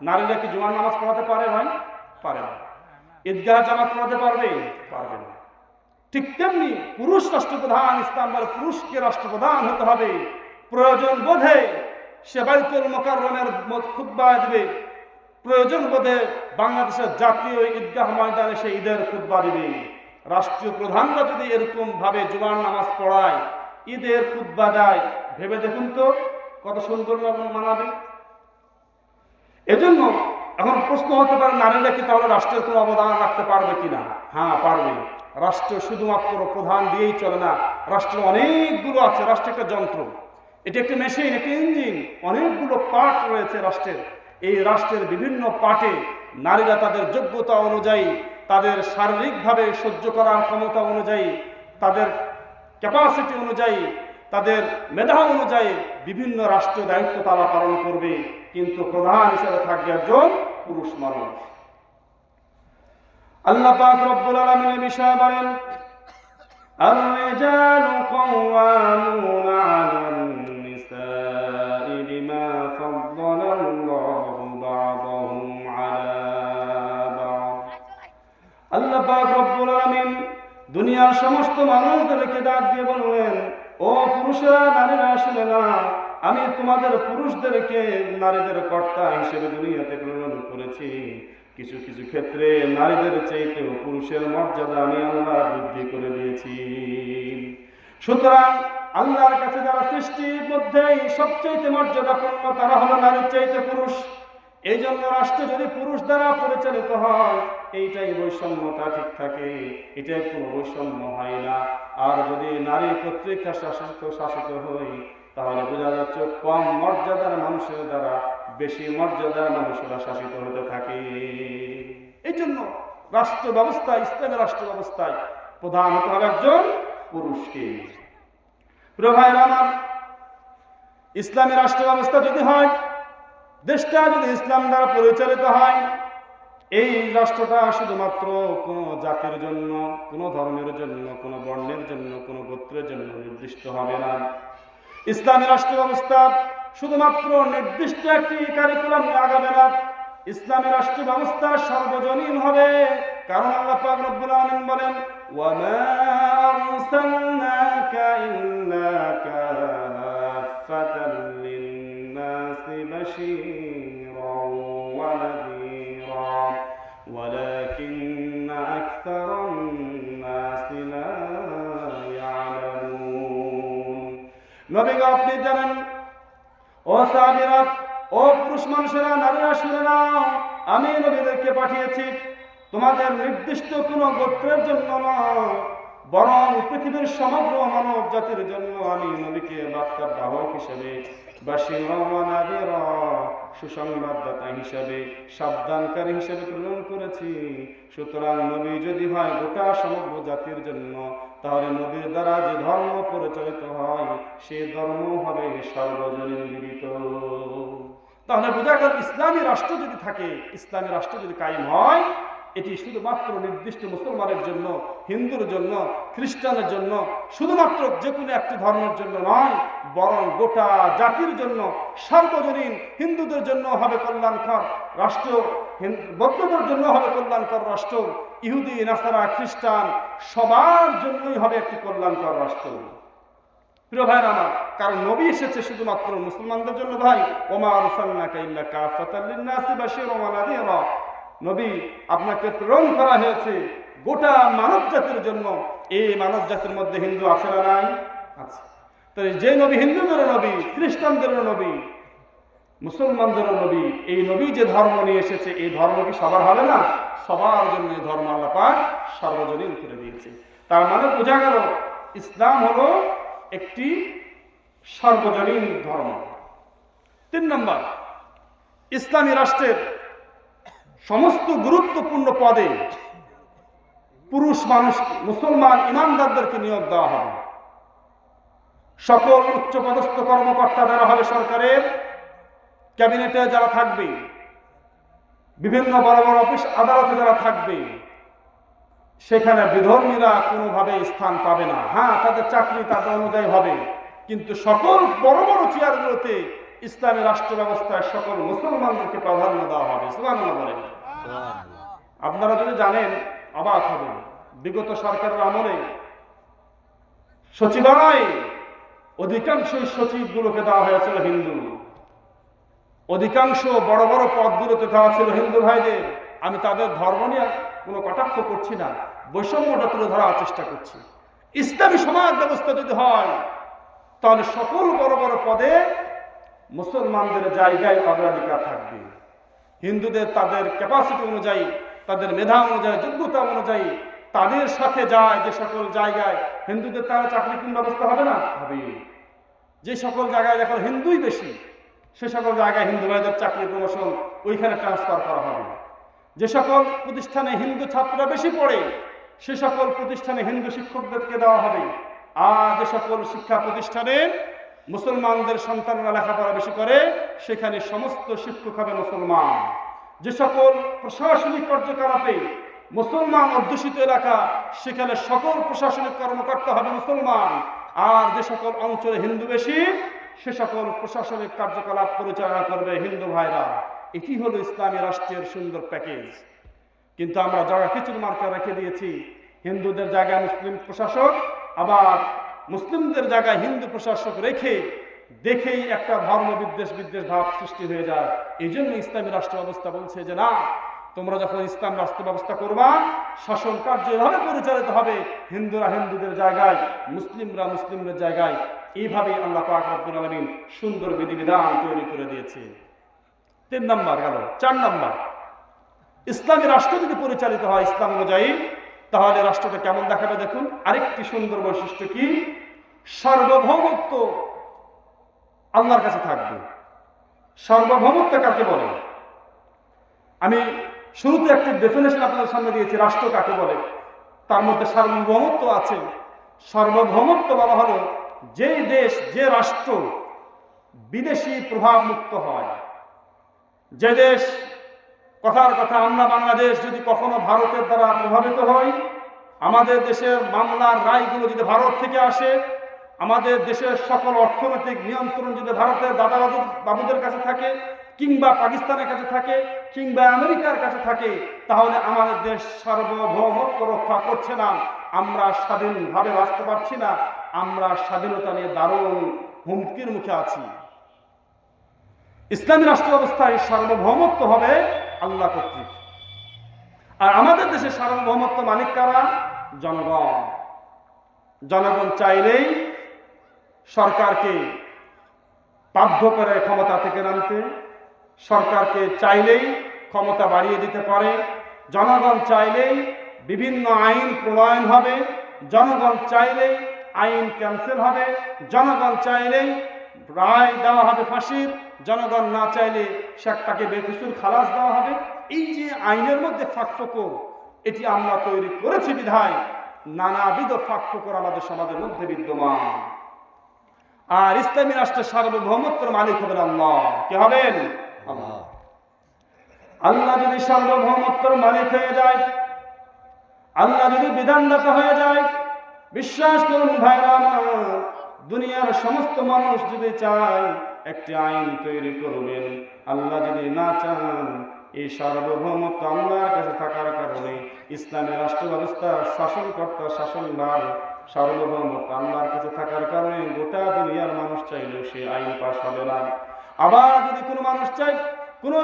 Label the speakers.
Speaker 1: নারীরা কি জুমার নামাজ পড়াতে পারে ভাই? পারে না। ঈদগাহ জামাত পড়াতে পারবে? পারবে না। ঠিক তেমনি পুরুষ রাষ্ট্রপ্রধান, ইসলাম বলে পুরুষকে রাষ্ট্রপ্রধান হতে হবে। প্রয়োজন বোধে সে বাইতুল মুকাররমের খুতবা দিবে, প্রয়োজন বোধে বাংলাদেশের জাতীয় ঈদগাহ ময়দানে সে ঈদের খুতবা দিবে। রাষ্ট্রীয় প্রধানরা যদি এরকম ভাবে জুমার নামাজ পড়ায়, ঈদের খুতবা দেয়, ভেবে দেখুন তো কত সুন্দর মানাবে। এজন্য এখন প্রশ্ন হতে পারে, নারীরা কি তাহলে রাষ্ট্রের কোনো অবদান রাখতে পারবে কিনা? হ্যাঁ, পারবে। রাষ্ট্র শুধুমাত্র প্রধান দিয়েই চলে না, রাষ্ট্র অনেকগুলো আছে। রাষ্ট্র একটা যন্ত্র, এটি একটি মেশিন, একটি ইঞ্জিন, অনেকগুলো পার্ট রয়েছে রাষ্ট্রের। এই রাষ্ট্রের বিভিন্ন পার্টে নারীরা তাদের যোগ্যতা অনুযায়ী, তাদের শারীরিকভাবে সহ্য করার ক্ষমতা অনুযায়ী, তাদের ক্যাপাসিটি অনুযায়ী, তাদের মেধা অনুযায়ী বিভিন্ন রাষ্ট্রীয় দায়িত্ব তারা পালন করবে, কিন্তু প্রধান হিসেবে থাকবে একজন পুরুষ মানুষ। আল্লাহ পাক রব্বুল আলামিন এই বিষয়ে বলেন, আর-রিজালু কাওয়ামুনা আলান নিসাই বিমা ফাদ্দালাল্লাহু বা'দাহুম আলা বা'দ। আল্লাহ পাক রব্বুল আলামিন দুনিয়ার সমস্ত মানুষদেরকে ডাক দিয়ে বললেন, ও পুরুষেরা, নারীরা শুনে না, আমি তোমাদের পুরুষদেরকে নারীদের কর্তা হিসেবে দুনিয়াতে প্রেরণ করেছি। কিছু কিছু ক্ষেত্রে নারীদের চাইতেও পুরুষের মর্যাদা আমি আল্লাহ বৃদ্ধি করে দিয়েছি। সুতরাং আল্লাহর কাছে যারা সৃষ্টির মধ্যেই সবচাইতে মর্যাদাপূর্ণ, তারা হলো নারীর চাইতে পুরুষ। এই জন্য রাষ্ট্র যদি পুরুষ দ্বারা পরিচালিত হয়, এইটাই বৈষম্যটা ঠিক থাকে, এটাই কোনো বৈষম্য হয় না। আর যদি নারী কর্তৃক শাসিত হয়, তাহলে বোঝা যাচ্ছে কম মর্যাদার মানুষের দ্বারা বেশি মর্যাদার মানুষেরা শাসিত হতে থাকে। এই জন্য রাষ্ট্র ব্যবস্থায়, ইসলামের রাষ্ট্র ব্যবস্থায় প্রধান হতে হবে একজন পুরুষকে। প্রিয় ভাইরা আমার, ইসলামী রাষ্ট্র ব্যবস্থা যদি হয়, দেশটা যদি ইসলাম দ্বারা পরিচালিত হয়, এই রাষ্ট্রটা শুধুমাত্র কোনো জাতির জন্য, কোনো ধর্মের জন্য, কোনো বর্ণের জন্য, কোনো গোত্রের জন্য নির্দিষ্ট হবে না। ইসলামী রাষ্ট্র ব্যবস্থা শুধুমাত্র নির্দিষ্ট একটি কারিকুলাম আগাবে না। ইসলামী রাষ্ট্র ব্যবস্থা সার্বজনীন হবে, কারণ আল্লাহ পাক রব্বুল আলামিন বলেন, ওয়া মা আরসালনাকা ইল্লা কাফাতাল লিন-নাসি বাশীরান ওয়া নাযীরা ওয়ালাকিন্না আকসারান নাসি লা ইয়ালামুন। নবী গো, আপনি জানেন, ও সাহাবীরা, ও পুরুষ মানুষেরা, নারীরা শুনে নাও, আমি নবীদেরকে পাঠিয়েছি তোমাদের নির্দিষ্ট কোনো গোত্রের জন্য নয়, বরং পৃথিবীর সমগ্র মানব জাতির জন্য আমি নবীকে বার্তার বাহক হিসেবে, বাশীরান ওয়া নাযীরা, সুসংবাদদাতা হিসেবে, সাবধানকারী হিসেবে প্রেরণ করেছি। সুতরাং নবী যদি হয় গোটা সমগ্র জাতির জন্য, তাহলে নবীর দ্বারা যে ধর্ম পরিচালিত হয়, সেই ধর্ম হবে সর্বজনীন বিদিত। তাহলে বোঝা গেল, ইসলামী রাষ্ট্র যদি থাকে, ইসলামী রাষ্ট্র যদি কায়েম হয়, এটি শুধুমাত্র নির্দিষ্ট মুসলমানের জন্য, হিন্দুর জন্য, খ্রিস্টানের জন্য, শুধুমাত্র যে কোনো একটি ধর্মের জন্য নয়, বরং গোটা জাতির জন্য, সার্বজনীন। হিন্দুদের জন্য হবে কল্যাণকর রাষ্ট্র, বৌদ্ধদের জন্য হবে কল্যাণকর রাষ্ট্র, ইহুদি, নাসারা, খ্রিস্টান সবার জন্যই হবে একটি কল্যাণকর রাষ্ট্র। প্রিয় ভাইরা আমার, কারণ নবী এসেছে শুধুমাত্র মুসলমানদের জন্য। ভাই, ওমা আরসালনাকা ইল্লা কাফাতাল লিন-নাসি বাশীরান ওয়া নাযীরা, নবী আপনাকে প্রেরণ করা হয়েছে গোটা মানব জাতির জন্য। এই মানব জাতির মধ্যে হিন্দু আছে না নাই? আছে। তো যে নবী হিন্দুদেরও নবী, খ্রিস্টানদেরও নবী, মুসলমানদেরও নবী, এই নবী যে ধর্ম নিয়ে এসেছে, এই ধর্ম কি সবার হবে না? সবার জন্য এই ধর্ম আল্লাহ পাক সার্বজনীন করে দিয়েছে। তার মানে বোঝা গেল, ইসলাম হলো একটি সার্বজনীন ধর্ম। 3 নম্বর, ইসলামী রাষ্ট্রের সমস্ত গুরুত্বপূর্ণ পদে পুরুষ মানুষ, মুসলমান ইমানদারদেরকে নিয়োগ দেওয়া হবে। সকল উচ্চপদস্থ কর্মকর্তা যারা হবে সরকারের, ক্যাবিনেটে যারা থাকবে, বিভিন্ন বড় বড় অফিস আদালতে যারা থাকবে, সেখানে বিধর্মীরা কোনোভাবে স্থান পাবে না। হ্যাঁ, তাদের চাকরি তাদের অনুযায়ী হবে, কিন্তু সকল বড় বড় চেয়ারগুলোতে ইসলামী রাষ্ট্র ব্যবস্থায় সকল মুসলমানদেরকে প্রাধান্য দেওয়া হবে। সুবহানাল্লাহ বলেন। আপনারা যদি জানেন অবাক হবেন, বিগত সরকারের আমলে সচিবালয়ে অধিকাংশ সচিবগুলোকে দেওয়া হয়েছিল হিন্দু, অধিকাংশ বড় বড় পদগুলোতে দেওয়া ছিল হিন্দু ভাইদের। আমি তাদের ধর্ম নিয়ে কোনো কটাক্ষ করছি না, বৈষম্যটা তুলে ধরার চেষ্টা করছি। ইসলামী সমাজ ব্যবস্থা যদি হয় তাহলে সকল বড় বড় পদে মুসলমানদের জায়গায় অগ্রাধিকার থাকবে। হিন্দুদের তাদের ক্যাপাসিটি অনুযায়ী, তাদের মেধা অনুযায়ী, যোগ্যতা অনুযায়ী তাদের সাথে যায় যে সকল জায়গায় হিন্দুদের তারা চাকরি কোন ব্যবস্থা হবে না হবে। যে সকল জায়গায় এখন হিন্দুই বেশি সে সকল জায়গায় হিন্দু ভাইদের চাকরি প্রমোশন ওইখানে ট্রান্সফার করা হবে। যে সকল প্রতিষ্ঠানে হিন্দু ছাত্ররা বেশি পড়ে সে সকল প্রতিষ্ঠানে হিন্দু শিক্ষকদেরকে দেওয়া হবে। আর যে সকল শিক্ষা প্রতিষ্ঠানে মুসলমানদের সন্তানরা লেখাপড়া বেশি করে সেখানে সমস্ত শিক্ষক হবে মুসলমান। যে সকল প্রশাসনিক কার্যকলাপে মুসলমান অধ্যুষিত এলাকা সেখানে সকল প্রশাসনিক কর্মকর্তা হবে মুসলমান। আর যে সকল অঞ্চলে হিন্দু বেশি সে সকল প্রশাসনিক কার্যকলাপ পরিচালনা করবে হিন্দু ভাইরা। এটি হলো ইসলামী রাষ্ট্রের সুন্দর প্যাকেজ। কিন্তু আমরা জায়গা কিছুর মার্কা রেখে দিয়েছি, হিন্দুদের জায়গায় মুসলিম প্রশাসক, আবার মুসলিমদের জায়গায় হিন্দু প্রশাসক রেখে দেখেই একটা ধর্ম বিদ্বেষ ভাব সৃষ্টি হয়ে যায়। এই জন্য ইসলামী রাষ্ট্র ব্যবস্থা বলছে যে না, তোমরা যখন ইসলাম রাষ্ট্র ব্যবস্থা করবা শাসন কার্য এভাবে পরিচালিত হবে, হিন্দুরা হিন্দুদের জায়গায়, মুসলিমরা মুসলিমদের জায়গায়। এইভাবেই আল্লাহ পাক রব্বুল আলামিন সুন্দর বিধিবিধান তৈরি করে দিয়েছে। 3 নম্বর গেল। 4 নম্বর, ইসলামী রাষ্ট্র যদি পরিচালিত হয় ইসলাম অনুযায়ী তাহলে রাষ্ট্রটা কেমন দেখাবে দেখুন। আরেকটি সুন্দর বৈশিষ্ট্য কি, সার্বভৌমত্ব আল্লাহর কাছে থাকবে। সার্বভৌমত্ব কাকে বলে? আমি শুরুতে একটি ডেফিনেশন আপনাদের সামনে দিয়েছি, রাষ্ট্র কাকে বলে। তার মধ্যে সার্বভৌমত্ব আছে। সার্বভৌমত্ব বলা হলো যে দেশ, যে রাষ্ট্র বিদেশি প্রভাব মুক্ত হয়। যে দেশ, কথার কথা আমরা বাংলাদেশ যদি কখনো ভারতের দ্বারা প্রভাবিত হই, আমাদের দেশের মামলার রায়গুলো যদি ভারত থেকে আসে, আমাদের দেশের সকল অর্থনৈতিক নিয়ন্ত্রণ যদি ভারতের দাদা বাবুদের কাছে থাকে, কিংবা পাকিস্তানের কাছে থাকে, কিংবা আমেরিকার কাছে থাকে, তাহলে আমাদের দেশ সার্বভৌমত্ব রক্ষা করছে না, আমরা স্বাধীনভাবে বাঁচতে পারছি না, আমরা স্বাধীনতা নিয়ে দারুণ হুমকির মুখে আছি। ইসলামী রাষ্ট্র ব্যবস্থায় সার্বভৌমত্ব হবে আল্লাহ কর্তৃক। আর আমাদের দেশে সার্বভৌমত্ব মালিক কারা? জনগণ। জনগণ চাইলেই সরকারকে বাধ্য করে ক্ষমতা থেকে নামতে, সরকারকে চাইলেই ক্ষমতা বাড়িয়ে দিতে পারে, জনগণ চাইলেই বিভিন্ন আইন প্রণয়ন হবে, জনগণ চাইলেই আইন ক্যান্সেল হবে, জনগণ চাইলেই রায় দেওয়া হবে ফাঁসির, জনগণ না চাইলে তাকে বেকসুর খালাস দেওয়া হবে। এই যে আইনের মধ্যে ফাঁকফোকর, এটি আমরা তৈরি করেছি বিধায় নানাবিধ ফাঁকফোকর আমাদের সমাজের মধ্যে বিদ্যমান। আর ইসলামী রাষ্ট্রের সার্বভৌমত্বের মালিক হবেন আল্লাহ। কে হবেন? আল্লাহ। আল্লাহ যদি সার্বভৌমত্বের মালিক হয়ে যায়, আল্লাহ যদি বিধানদাতা হয়ে যায়, বিশ্বাস করুন ভাইরা আমার, দুনিয়ার সমস্ত মানুষ যদি চায় একটি আইন তৈরি করবেন, আল্লাহ যদি না চান, এই সার্বভৌমত্ব আল্লাহর কাছে থাকার কারণে ইসলামী রাষ্ট্র ব্যবস্থার শাসনকর্তা শাসনভার সার্বভৌমত্ব আল্লাহর কাছে থাকার কারণে গোটা দুনিয়ার মানুষ চাইলেও সে আইন পাস হবে না। আবার যদি কোনো মানুষ চায়, কোনো